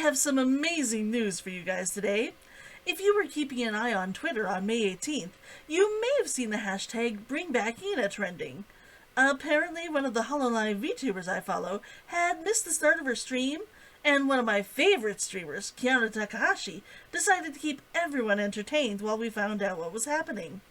have some amazing news for you guys today. If you were keeping an eye on Twitter on May 18th, you may have seen the hashtag BringBackIna trending. Apparently, one of the HoloLive VTubers I follow had missed the start of her stream, and one of my favorite streamers, Kiana Takahashi, decided to keep everyone entertained while we found out what was happening.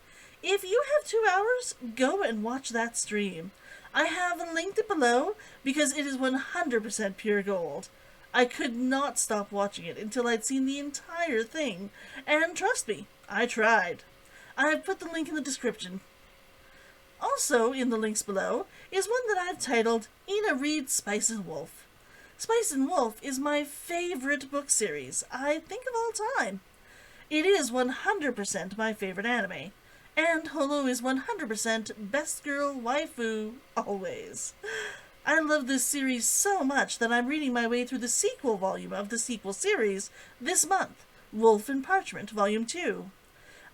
If you have 2 hours, go and watch that stream. I have linked it below because it is 100% pure gold. I could not stop watching it until I'd seen the entire thing, and trust me, I tried. I've put the link in the description. Also in the links below is one that I've titled Ina Reads Spice and Wolf. Spice and Wolf is my favorite book series, I think of all time. It is 100% my favorite anime, and Holo is 100% best girl waifu always. I love this series so much that I'm reading my way through the sequel volume of the sequel series this month, Wolf and Parchment Volume 2.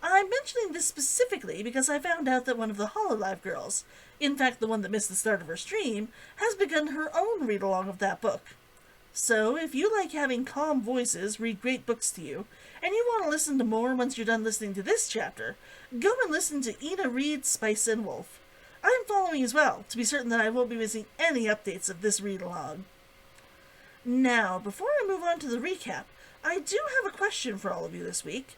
I'm mentioning this specifically because I found out that one of the HoloLive girls, in fact the one that missed the start of her stream, has begun her own read-along of that book. So, if you like having calm voices read great books to you, and you want to listen to more once you're done listening to this chapter, go and listen to Ina Reads Spice and Wolf. I'm following as well, to be certain that I won't be missing any updates of this read-along. Now, before I move on to the recap, I do have a question for all of you this week.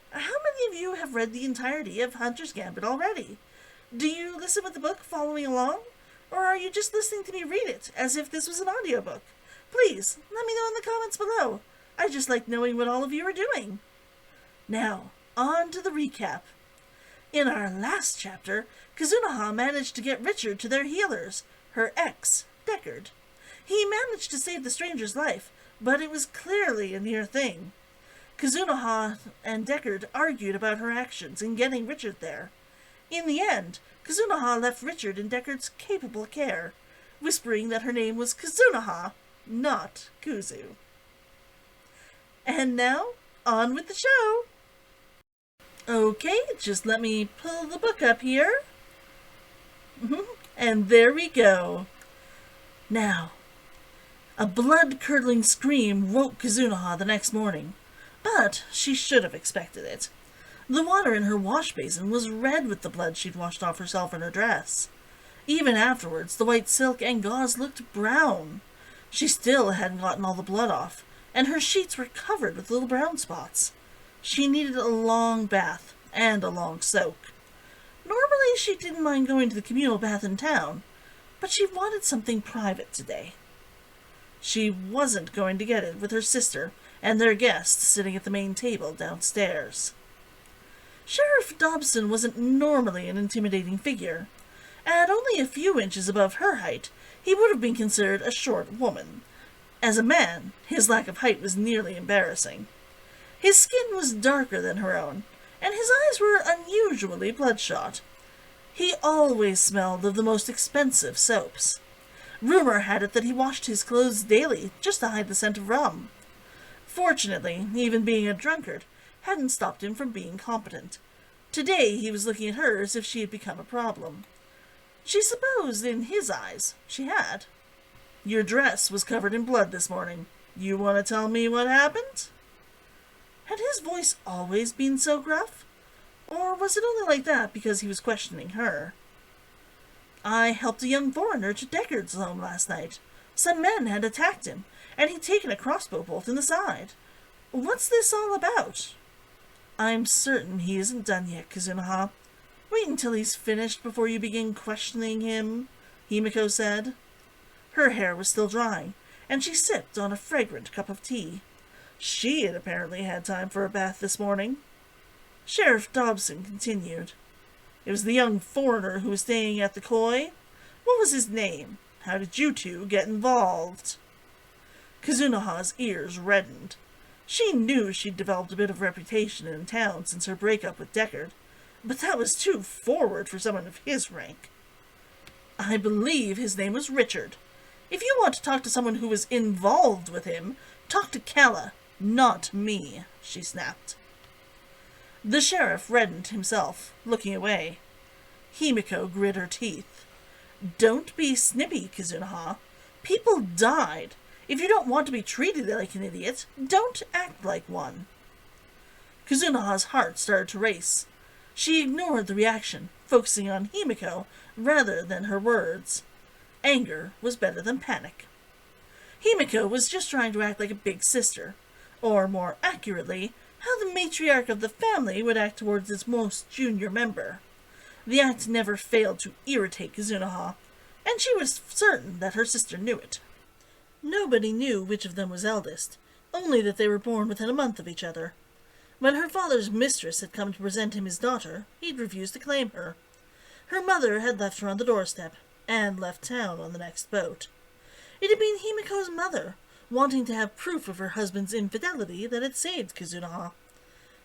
How many of you have read the entirety of Hunter's Gambit already? Do you listen with the book following along? Or are you just listening to me read it, as if this was an audiobook? Please, let me know in the comments below. I just like knowing what all of you are doing. Now, on to the recap. In our last chapter, Kazunoha managed to get Richard to their healers, her ex, Deckard. He managed to save the stranger's life, but it was clearly a near thing. Kazunoha and Deckard argued about her actions in getting Richard there. In the end, Kazunoha left Richard in Deckard's capable care, whispering that her name was Kazunoha, not Kuzu. And now, on with the show! Okay, just let me pull the book up here. And there we go. Now, a blood-curdling scream woke Kazunoha the next morning, but she should have expected it. The water in her wash basin was red with the blood she'd washed off herself and her dress. Even afterwards, the white silk and gauze looked brown. She still hadn't gotten all the blood off, and her sheets were covered with little brown spots. She needed a long bath and a long soak. Normally she didn't mind going to the communal bath in town, but she wanted something private today. She wasn't going to get it with her sister and their guests sitting at the main table downstairs. Sheriff Dobson wasn't normally an intimidating figure. At only a few inches above her height, he would have been considered a short woman. As a man, his lack of height was nearly embarrassing. His skin was darker than her own, and his eyes were unusually bloodshot. He always smelled of the most expensive soaps. Rumor had it that he washed his clothes daily just to hide the scent of rum. Fortunately, even being a drunkard hadn't stopped him from being competent. Today he was looking at her as if she had become a problem. She supposed, in his eyes, she had. "Your dress was covered in blood this morning. You want to tell me what happened?" Had his voice always been so gruff? Or was it only like that because he was questioning her? "I helped a young foreigner to Deckard's home last night. Some men had attacked him, and he'd taken a crossbow bolt in the side. What's this all about?" "I'm certain he isn't done yet, Kazunoha. Wait until he's finished before you begin questioning him," Himiko said. Her hair was still dry, and she sipped on a fragrant cup of tea. She had apparently had time for a bath this morning. Sheriff Dobson continued. "It was the young foreigner who was staying at the Koi. What was his name? How did you two get involved?" Kazunoha's ears reddened. She knew she'd developed a bit of reputation in town since her breakup with Deckard, but that was too forward for someone of his rank. "I believe his name was Richard. If you want to talk to someone who was involved with him, talk to Kala, not me," she snapped. The sheriff reddened himself, looking away. Himiko grit her teeth. "Don't be snippy, Kazunoha. People died. If you don't want to be treated like an idiot, don't act like one. Kazunaha's heart started to race. She ignored the reaction, focusing on Himiko rather than her words. Anger was better than panic. Himiko was just trying to act like a big sister, or more accurately, how the matriarch of the family would act towards its most junior member. The act never failed to irritate Kazunaha, and she was certain that her sister knew it. Nobody knew which of them was eldest, only that they were born within a month of each other. When her father's mistress had come to present him his daughter, he'd refused to claim her. Her mother had left her on the doorstep, and left town on the next boat. It had been Himiko's mother, wanting to have proof of her husband's infidelity, that had saved Kazunaha.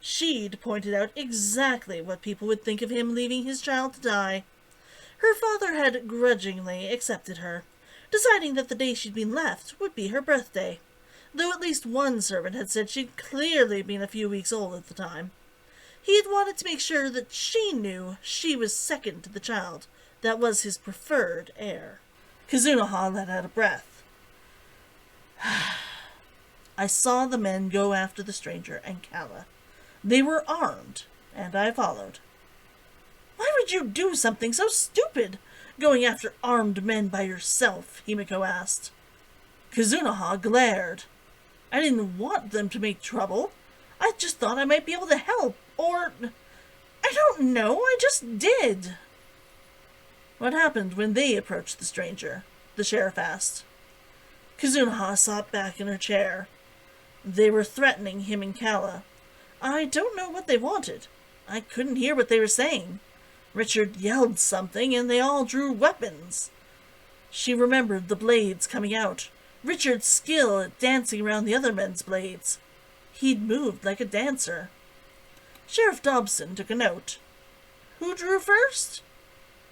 She'd pointed out exactly what people would think of him leaving his child to die. Her father had grudgingly accepted her, deciding that the day she'd been left would be her birthday, though at least one servant had said she'd clearly been a few weeks old at the time. He had wanted to make sure that she knew she was second to the child that was his preferred heir. Kazunaha let out a breath. I saw the men go after the stranger and Kala. They were armed, and I followed. Why would you do something so stupid, going after armed men by yourself? Himiko asked. Kazunaha glared. I didn't want them to make trouble. I just thought I might be able to help, or... I don't know, I just did. What happened when they approached the stranger? The sheriff asked. Kazunaha sat back in her chair. They were threatening him and Kala. I don't know what they wanted. I couldn't hear what they were saying. Richard yelled something, and they all drew weapons. She remembered the blades coming out, Richard's skill at dancing around the other men's blades. He'd moved like a dancer. Sheriff Dobson took a note. Who drew first?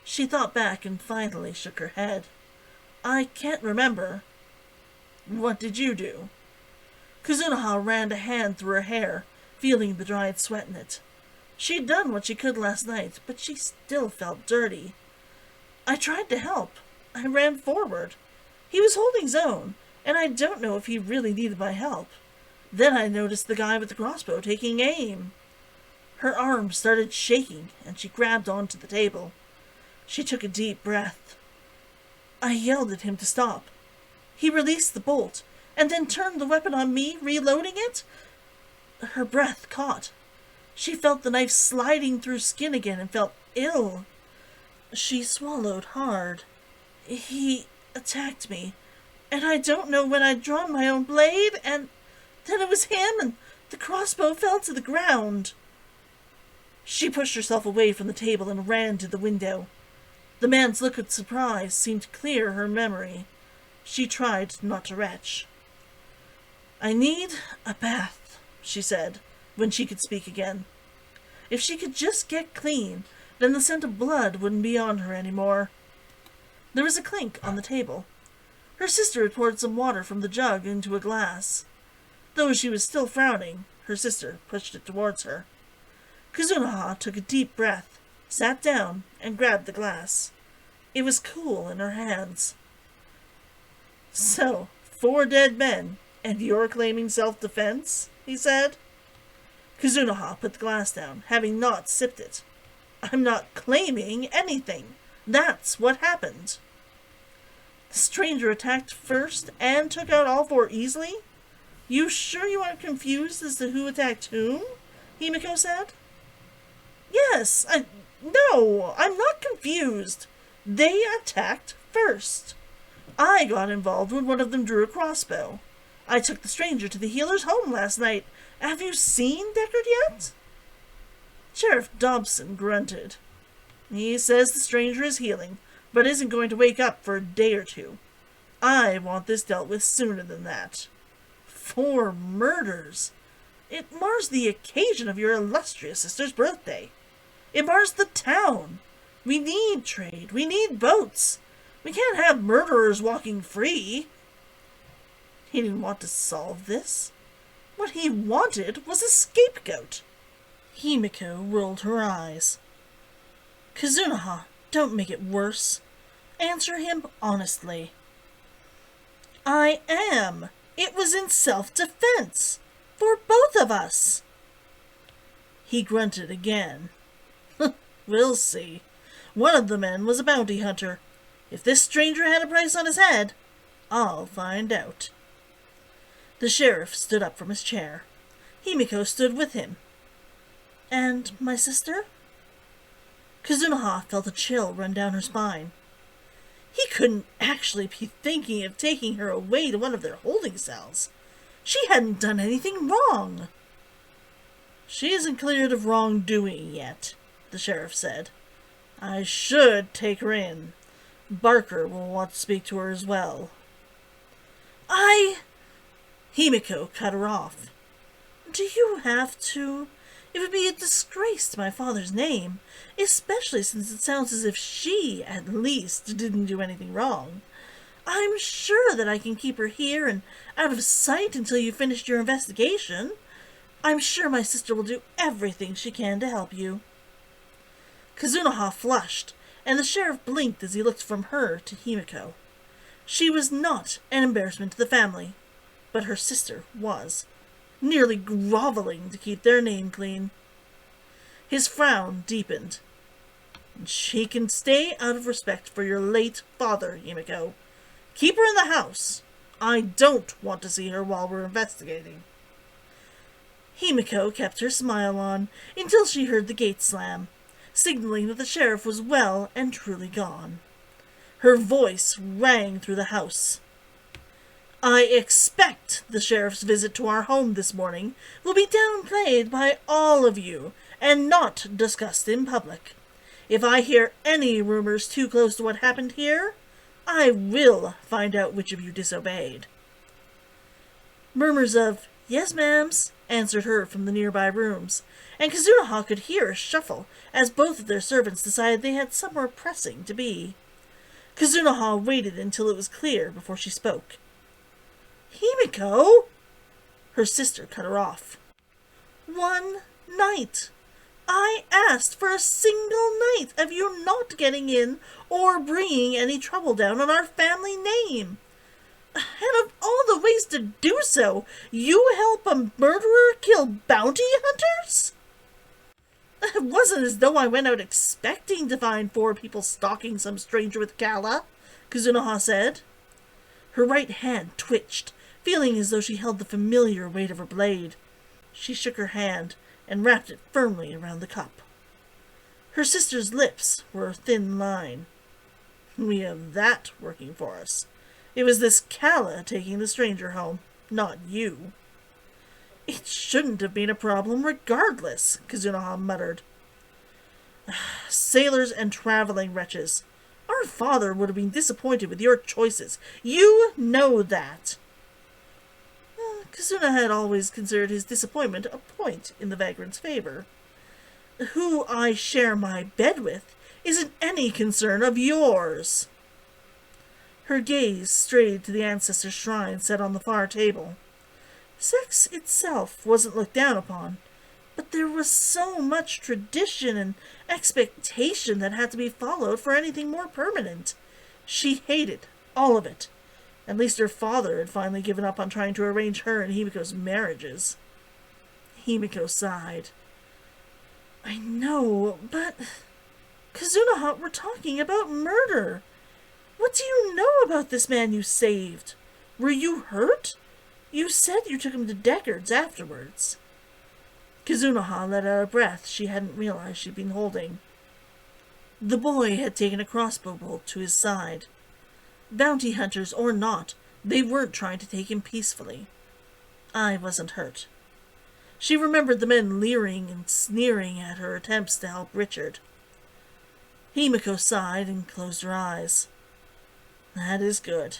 She thought back and finally shook her head. I can't remember. What did you do? Kazunaha ran a hand through her hair, feeling the dried sweat in it. She'd done what she could last night, but she still felt dirty. I tried to help. I ran forward. He was holding his own, and I don't know if he really needed my help. Then I noticed the guy with the crossbow taking aim. Her arms started shaking, and she grabbed onto the table. She took a deep breath. I yelled at him to stop. He released the bolt, and then turned the weapon on me, reloading it. Her breath caught. She felt the knife sliding through skin again and felt ill. She swallowed hard. He attacked me, and I don't know when I'd drawn my own blade, and then it was him, and the crossbow fell to the ground. She pushed herself away from the table and ran to the window. The man's look of surprise seemed to clear her memory. She tried not to retch. I need a bath, she said, when she could speak again. If she could just get clean, then the scent of blood wouldn't be on her anymore. There was a clink on the table. Her sister had poured some water from the jug into a glass. Though she was still frowning, her sister pushed it towards her. Kazunaha took a deep breath, sat down, and grabbed the glass. It was cool in her hands. So, 4 dead men, and you're claiming self-defense? He said. Kazunaha put the glass down, having not sipped it. I'm not claiming anything. That's what happened. The stranger attacked first and took out all 4 easily? You sure you aren't confused as to who attacked whom? Himiko said. Yes, no, I'm not confused. They attacked first. I got involved when one of them drew a crossbow. I took the stranger to the healer's home last night. Have you seen Deckard yet? Sheriff Dobson grunted. He says the stranger is healing, but isn't going to wake up for a day or 2. I want this dealt with sooner than that. 4 murders. It mars the occasion of your illustrious sister's birthday. It mars the town. We need trade. We need boats. We can't have murderers walking free. He didn't want to solve this. What he wanted was a scapegoat. Himiko rolled her eyes. Kazunaha, don't make it worse. Answer him honestly. I am. It was in self-defense. For both of us. He grunted again. We'll see. One of the men was a bounty hunter. If this stranger had a price on his head, I'll find out. The sheriff stood up from his chair. Himiko stood with him. And my sister? Kazunoha felt a chill run down her spine. He couldn't actually be thinking of taking her away to one of their holding cells. She hadn't done anything wrong. She isn't cleared of wrongdoing yet, the sheriff said. I should take her in. Barker will want to speak to her as well. Himiko cut her off. Do you have to? It would be a disgrace to my father's name, especially since it sounds as if she, at least, didn't do anything wrong. I'm sure that I can keep her here and out of sight until you've finished your investigation. I'm sure my sister will do everything she can to help you. Kazunoha flushed, and the sheriff blinked as he looked from her to Himiko. She was not an embarrassment to the family, but her sister was, nearly groveling to keep their name clean. His frown deepened. She can stay out of respect for your late father, Himiko. Keep her in the house. I don't want to see her while we're investigating. Himiko kept her smile on until she heard the gate slam, signaling that the sheriff was well and truly gone. Her voice rang through the house. I expect the sheriff's visit to our home this morning will be downplayed by all of you and not discussed in public. If I hear any rumors too close to what happened here, I will find out which of you disobeyed. Murmurs of, yes, ma'ams, answered her from the nearby rooms, and Kazunoha could hear a shuffle as both of their servants decided they had somewhere pressing to be. Kazunoha waited until it was clear before she spoke. Himiko! Her sister cut her off. One night. I asked for a single night of you not getting in or bringing any trouble down on our family name. And of all the ways to do so, you help a murderer kill bounty hunters? It wasn't as though I went out expecting to find 4 people stalking some stranger with Kala, Kazunoha said. Her right hand twitched, feeling as though she held the familiar weight of her blade. She shook her hand and wrapped it firmly around the cup. Her sister's lips were a thin line. We have that working for us. It was this Kala taking the stranger home, not you. It shouldn't have been a problem regardless, Kazunoha muttered. Sailors and traveling wretches. Our father would have been disappointed with your choices. You know that. Kazuna had always considered his disappointment a point in the vagrant's favor. Who I share my bed with isn't any concern of yours. Her gaze strayed to the ancestor shrine set on the far table. Sex itself wasn't looked down upon, but there was so much tradition and expectation that had to be followed for anything more permanent. She hated all of it. At least her father had finally given up on trying to arrange her and Himiko's marriages. Himiko sighed. I know, but... Kazunoha, we're talking about murder. What do you know about this man you saved? Were you hurt? You said you took him to Deckard's afterwards. Kazunoha let out a breath she hadn't realized she'd been holding. The boy had taken a crossbow bolt to his side. Bounty hunters or not, they weren't trying to take him peacefully. I wasn't hurt. She remembered the men leering and sneering at her attempts to help Richard. Himiko sighed and closed her eyes. That is good.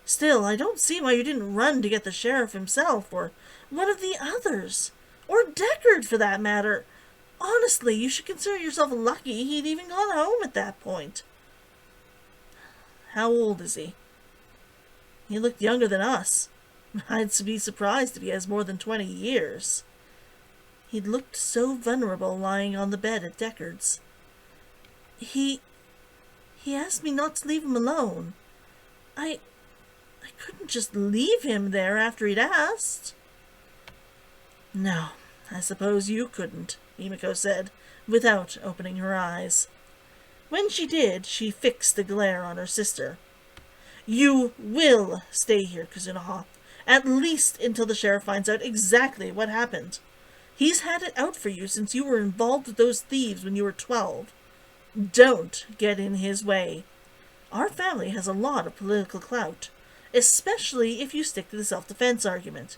Still, I don't see why you didn't run to get the sheriff himself, or one of the others. Or Deckard, for that matter. Honestly, you should consider yourself lucky he'd even gone home at that point. How old is he? He looked younger than us. I'd be surprised if he has more than 20 years. He'd looked so vulnerable lying on the bed at Deckard's. He asked me not to leave him alone. I I couldn't just leave him there after he'd asked. No, I suppose you couldn't, Himiko said, without opening her eyes. When she did, she fixed the glare on her sister. You will stay here, Kuzunoha, at least until the sheriff finds out exactly what happened. He's had it out for you since you were involved with those thieves when you were 12. Don't get in his way. Our family has a lot of political clout, especially if you stick to the self-defense argument.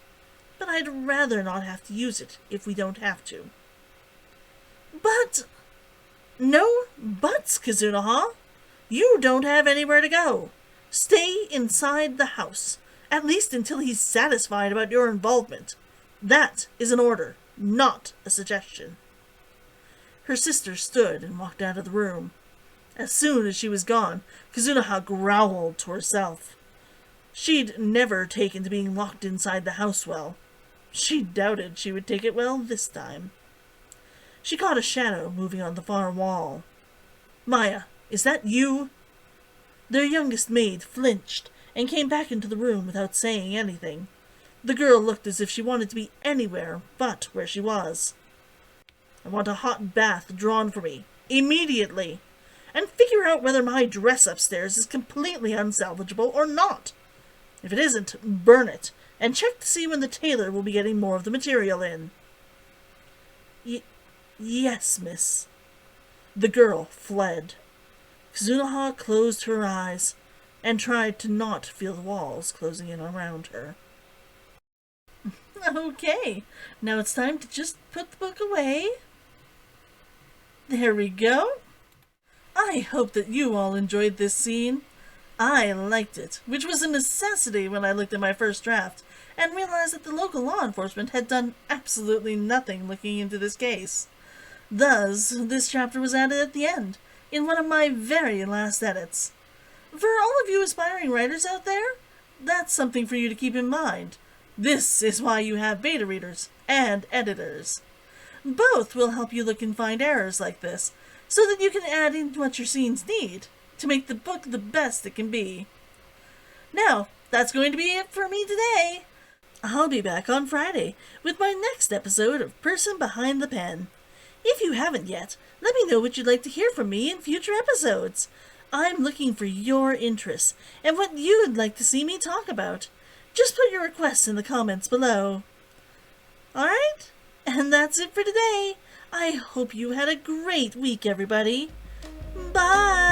But I'd rather not have to use it if we don't have to. But... No buts, Kuzunoha. You don't have anywhere to go. Stay inside the house, at least until he's satisfied about your involvement. That is an order, not a suggestion. Her sister stood and walked out of the room. As soon as she was gone, Kuzunoha growled to herself. She'd never taken to being locked inside the house well. She doubted she would take it well this time. She caught a shadow moving on the far wall. Maya, is that you? Their youngest maid flinched and came back into the room without saying anything. The girl looked as if she wanted to be anywhere but where she was. I want a hot bath drawn for me, immediately, and figure out whether my dress upstairs is completely unsalvageable or not. If it isn't, burn it, and check to see when the tailor will be getting more of the material in. Yes, miss. The girl fled. Kuzunoha closed her eyes and tried to not feel the walls closing in around her. Okay, now it's time to just put the book away. There we go. I hope that you all enjoyed this scene. I liked it, which was a necessity when I looked at my first draft and realized that the local law enforcement had done absolutely nothing looking into this case. Thus, this chapter was added at the end, in one of my very last edits. For all of you aspiring writers out there, that's something for you to keep in mind. This is why you have beta readers and editors. Both will help you look and find errors like this, so that you can add in what your scenes need to make the book the best it can be. Now, that's going to be it for me today. I'll be back on Friday with my next episode of Person Behind the Pen. If you haven't yet, let me know what you'd like to hear from me in future episodes. I'm looking for your interests and what you'd like to see me talk about. Just put your requests in the comments below. Alright? And that's it for today. I hope you had a great week, everybody. Bye!